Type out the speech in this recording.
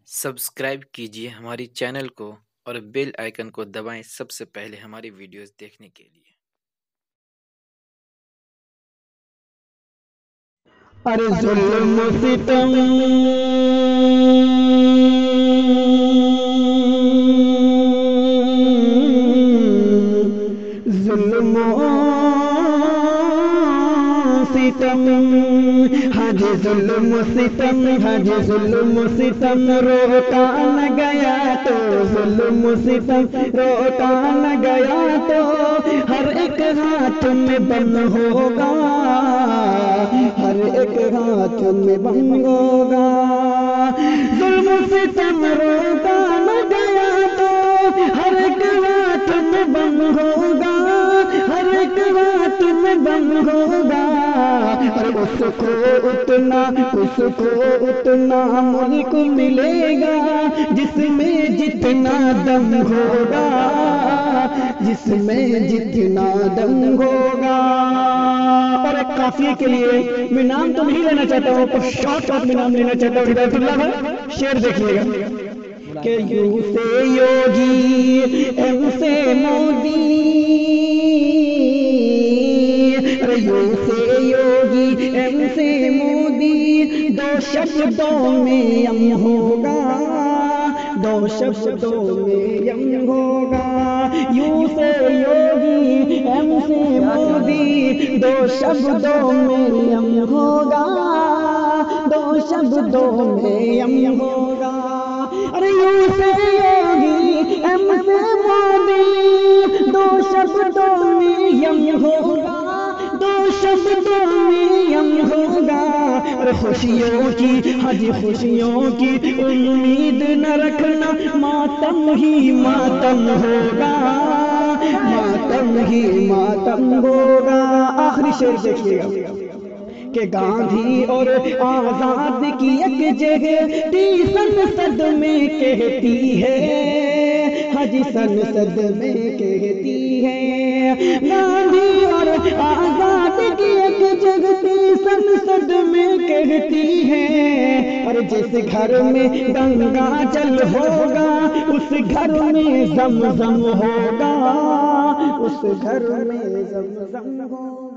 Subscribe कीजिए हमारी channel को और बेल आइकन को दबाएं सबसे पहले हमारी वीडियोस देखने के लिए। अरे जुल्म सितम जुल्म सितम हज जुल्म सितम हज जुल्म सितम रोका न गया तो जुल्म सितम रोका न गया तो हर एक हाथ में बम होगा, हर एक हाथ में बम होगा। जुल्म सितम रोका न गया तो हर एक हाथ में बम होगा, हर एक हाथ में बम होगा। और उसको उतना मुल्क मिलेगा जिसमें जितना दम होगा, जिसमें जितना दम होगा। और एक काफिये के लिए मैं नाम तो नहीं लेना चाहता हूँ, पर शॉर्ट में नाम लेना चाहता हूँ। हिदायतुल्लाह का शेर देखिएगा कि यू से योगी, एम से मोदी, यू से योगी, एम से मोदी, दो शब्दों में यम होगा, दो शब्दों में यम होगा। यू से योगी, एम से मोदी, दो शब्दों में यम होगा, दो शब्दों में यम होगा। अरे यू से योगी, एम से मोदी, दो शब्दों में यम होगा, दो शब्दों में यम होगा। अरे खुशियों की, हज खुशियों की उम्मीद न रखना, मातम ही मातम होगा, मातम ही मातम होगा। आखिरी शेर देखिएगा कि गांधी और आजाद की एक जगह संसद में कहती है, हज संसद में कहती है। गांधी और आजाद की एक जगह संसद में कहती है। और जिस घर में गंगा जल होगा उस घर में ज़मज़म होगा, उस घर में ज़मज़म होगा।